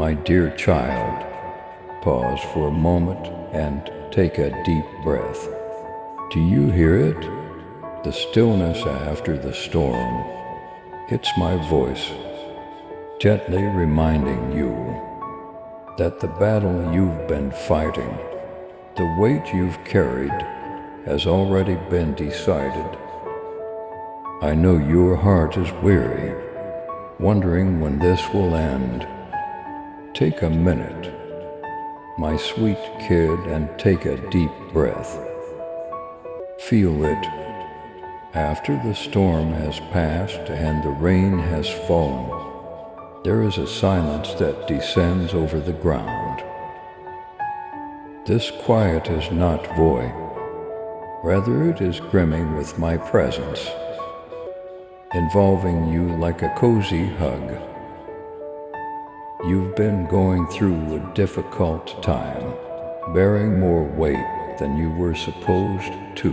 My dear child, pause for a moment and take a deep breath. Do you hear it? The stillness after the storm. It's my voice, gently reminding you that the battle you've been fighting, the weight you've carried, has already been decided. I know your heart is weary, wondering when this will end. Take a minute, my sweet kid, and take a deep breath. Feel it. After the storm has passed and the rain has fallen, there is a silence that descends over the ground. This quiet is not void, rather it is brimming with my presence, involving you like a cozy hug. You've been going through a difficult time, bearing more weight than you were supposed to.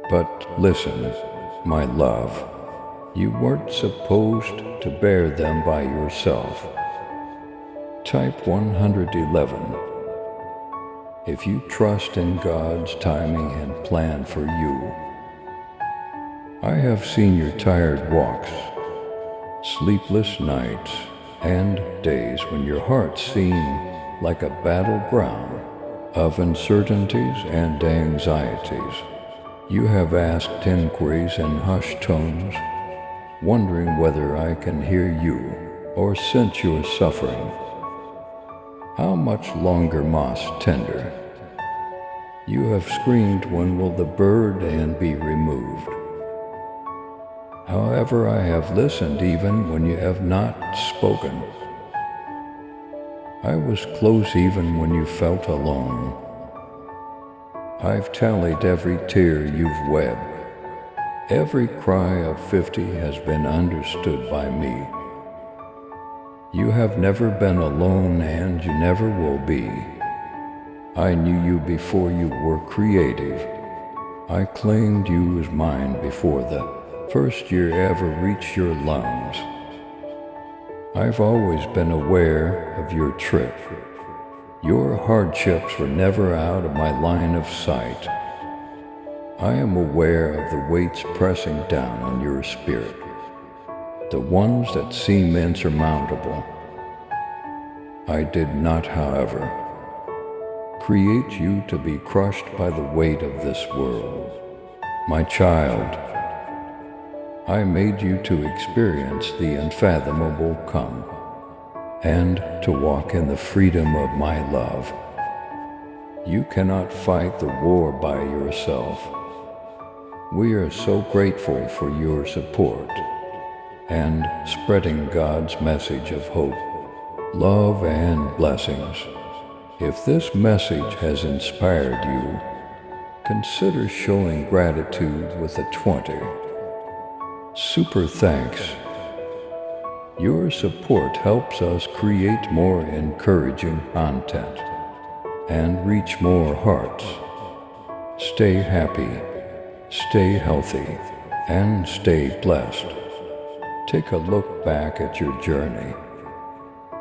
But listen, my love, you weren't supposed to bear them by yourself. Type 111. If you trust in God's timing and plan for you. I have seen your tired walks, sleepless nights, and days when your heart seemed like a battleground of uncertainties and anxieties. You have asked inquiries in hushed tones, wondering whether I can hear you or sense your suffering. How much longer, moss tender? You have screamed, when will the burden be removed? However, I have listened even when you have not spoken. I was close even when you felt alone. I've tallied every tear you've wept. Every cry of 50 has been understood by me. You have never been alone, and you never will be. I knew you before you were creative. I claimed you as mine before the first year ever reached your lungs. I've always been aware of your trip. Your hardships were never out of my line of sight. I am aware of the weights pressing down on your spirit, the ones that seem insurmountable. I did not, however, create you to be crushed by the weight of this world. My child, I made you to experience the unfathomable come, and to walk in the freedom of my love. You cannot fight the war by yourself. We are so grateful for your support and spreading God's message of hope, love, and blessings. If this message has inspired you, consider showing gratitude with a 20. Super thanks. Your support helps us create more encouraging content and reach more hearts. Stay happy, stay healthy, and stay blessed. Take a look back at your journey.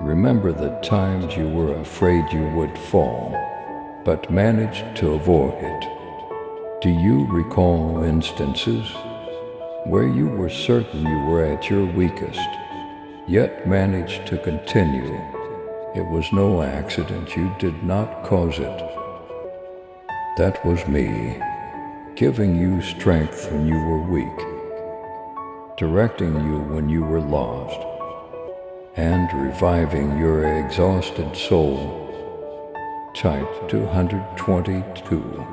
Remember the times you were afraid you would fall, but managed to avoid it. Do you recall instances where you were certain you were at your weakest, yet managed to continue? It was no accident. You did not cause it. That was me, giving you strength when you were weak, directing you when you were lost, and reviving your exhausted soul. Type 222.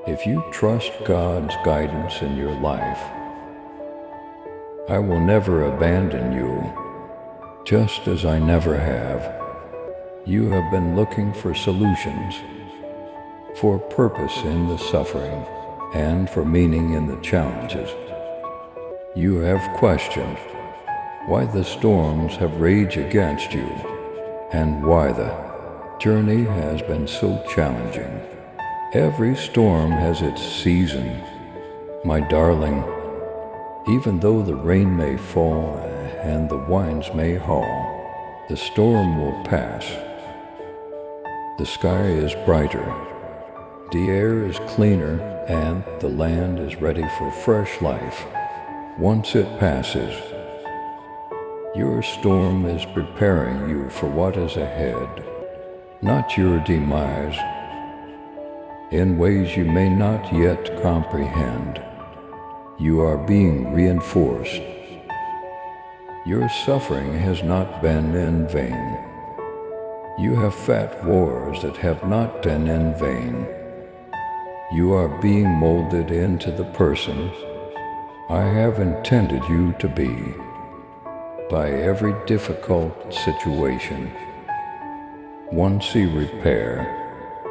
If you trust God's guidance in your life, I will never abandon you, just as I never have. You have been looking for solutions, for purpose in the suffering, and for meaning in the challenges. You have questioned why the storms have raged against you, and why the journey has been so challenging. Every storm has its season, my darling. Even though the rain may fall and the winds may haul, The storm will pass. The sky is brighter. The air is cleaner, and the land is ready for fresh life. Once it passes, your storm is preparing you for what is ahead, not your demise, in ways you may not yet comprehend. You are being reinforced. Your suffering has not been in vain. You have fought wars that have not been in vain. You are being molded into the person I have intended you to be. By every difficult situation, one see repair,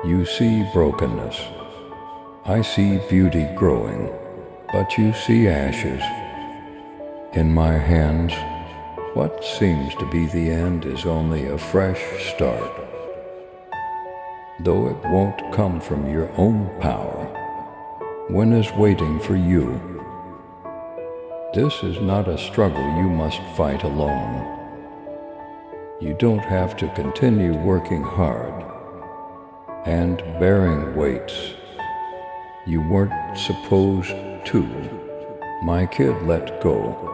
you see brokenness. I see beauty growing, but you see ashes. In my hands, what seems to be the end is only a fresh start. Though it won't come from your own power, one is waiting for you. This is not a struggle you must fight alone. You don't have to continue working hard and bearing weights you weren't supposed to. My kid, let go.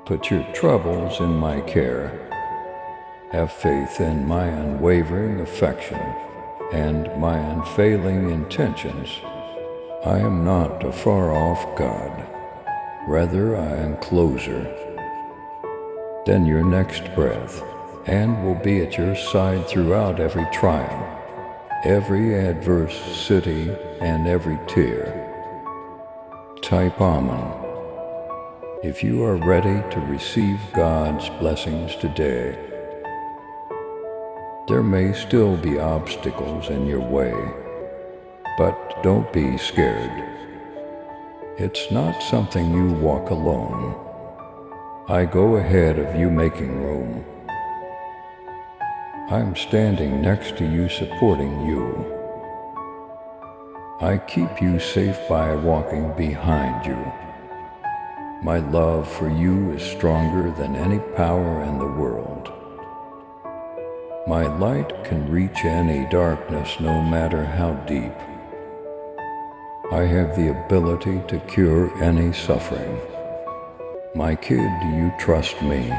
Put your troubles in my care. Have faith in my unwavering affection and my unfailing intentions. I am not a far-off God. Rather, I am closer than your next breath, and will be at your side throughout every trial, every adversity, and every tear. Type Amen if you are ready to receive God's blessings today. There may still be obstacles in your way, but don't be scared. It's not something you walk alone. I go ahead of you making room. I'm standing next to you supporting you. I keep you safe by walking behind you. My love for you is stronger than any power in the world. My light can reach any darkness no matter how deep. I have the ability to cure any suffering. My kid, do you trust me?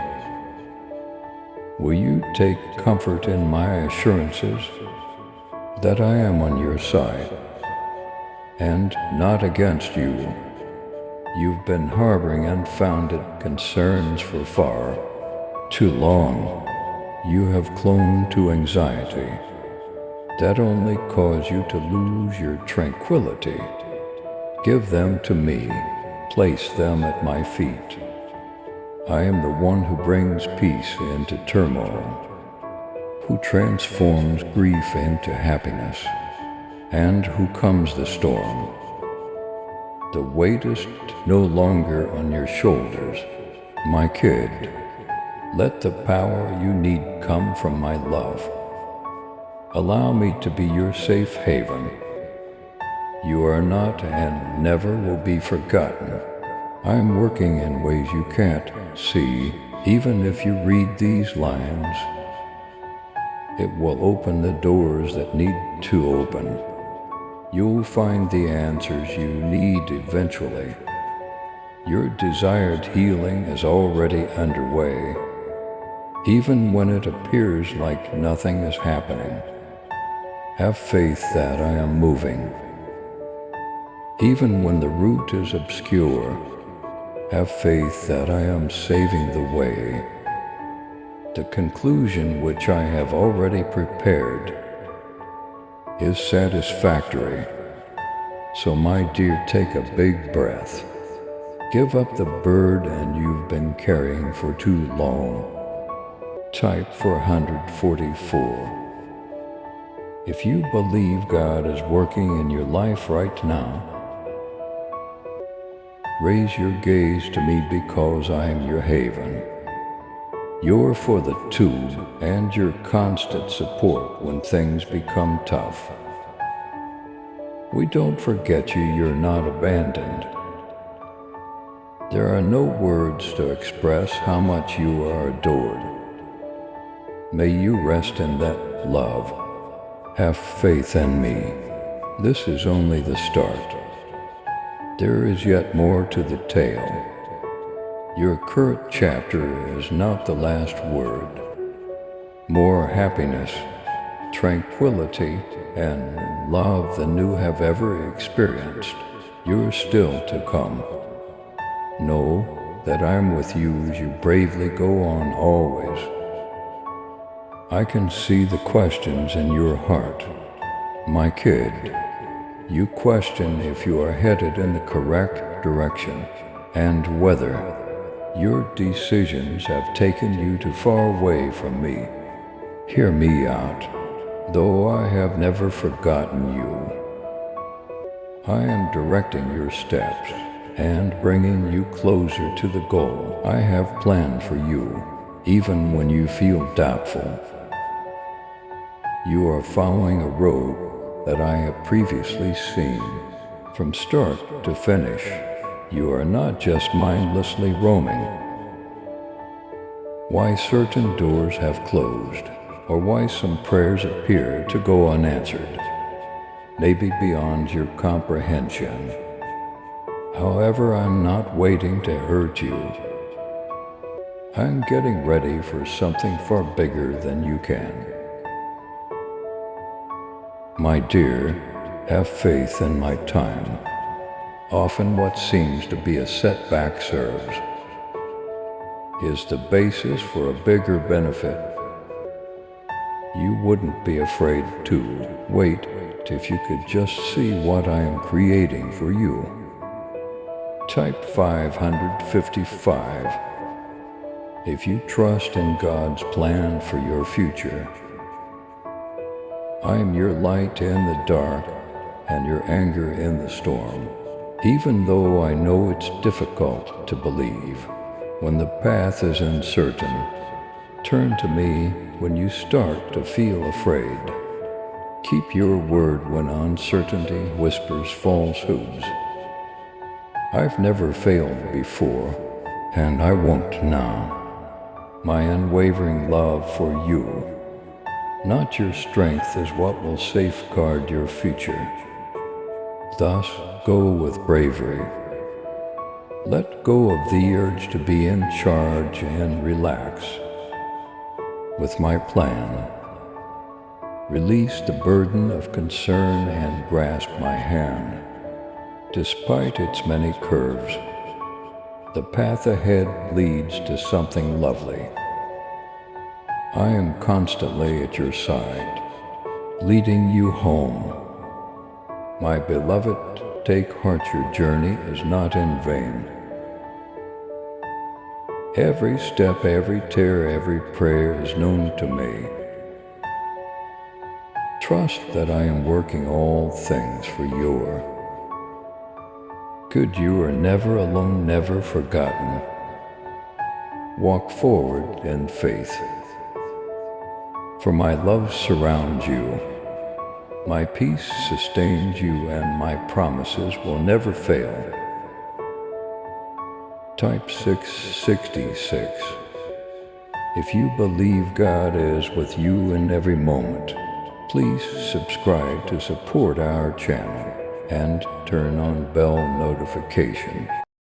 Will you take comfort in my assurances that I am on your side and not against you? You've been harboring unfounded concerns for far too long. You have clung to anxiety that only cause you to lose your tranquility. Give them to me. Place them at my feet. I am the one who brings peace into turmoil, who transforms grief into happiness, and who calms the storm. The weight is no longer on your shoulders, my kid. Let the power you need come from my love. Allow me to be your safe haven. You are not and never will be forgotten. I am working in ways you can't see. Even if you read these lines, it will open the doors that need to open. You'll find the answers you need eventually. Your desired healing is already underway. Even when it appears like nothing is happening, have faith that I am moving. Even when the route is obscure, have faith that I am saving the way. The conclusion which I have already prepared is satisfactory. So my dear, take a big breath. Give up the burden you've been carrying for too long. Type 444. If you believe God is working in your life right now, raise your gaze to me because I am your haven. You're for the tube and your constant support when things become tough. We don't forget you, you're not abandoned. There are no words to express how much you are adored. May you rest in that love. Have faith in me. This is only the start. There is yet more to the tale. Your current chapter is not the last word. More happiness, tranquility, and love than you have ever experienced. You're still to come. Know that I'm with you as you bravely go on always. I can see the questions in your heart. My kid, you question if you are headed in the correct direction and whether your decisions have taken you too far away from me. Hear me out, though I have never forgotten you. I am directing your steps and bringing you closer to the goal I have planned for you, even when you feel doubtful. You are following a road that I have previously seen. From start to finish, you are not just mindlessly roaming. Why certain doors have closed, or why some prayers appear to go unanswered, may be beyond your comprehension. However, I'm not waiting to hurt you. I'm getting ready for something far bigger than you can. My dear, have faith in my time. Often what seems to be a setback serves is the basis for a bigger benefit. You wouldn't be afraid to wait if you could just see what I am creating for you. Type 555 if you trust in God's plan for your future. I am your light in the dark and your anger in the storm. Even though I know it's difficult to believe when the path is uncertain, turn to me when you start to feel afraid. Keep your word when uncertainty whispers falsehoods. I've never failed before, and I won't now. My unwavering love for you, not your strength, is what will safeguard your future. Thus, go with bravery. Let go of the urge to be in charge and relax. With my plan, release the burden of concern and grasp my hand. Despite its many curves, the path ahead leads to something lovely. I am constantly at your side, leading you home. My beloved, take heart, your journey is not in vain. Every step, every tear, every prayer is known to me. Trust that I am working all things for your good. You are never alone, never forgotten. Walk forward in faith. For my love surrounds you. My peace sustains you, and my promises will never fail. Type 666 if you believe God is with you in every moment. Please subscribe to support our channel and turn on bell notification.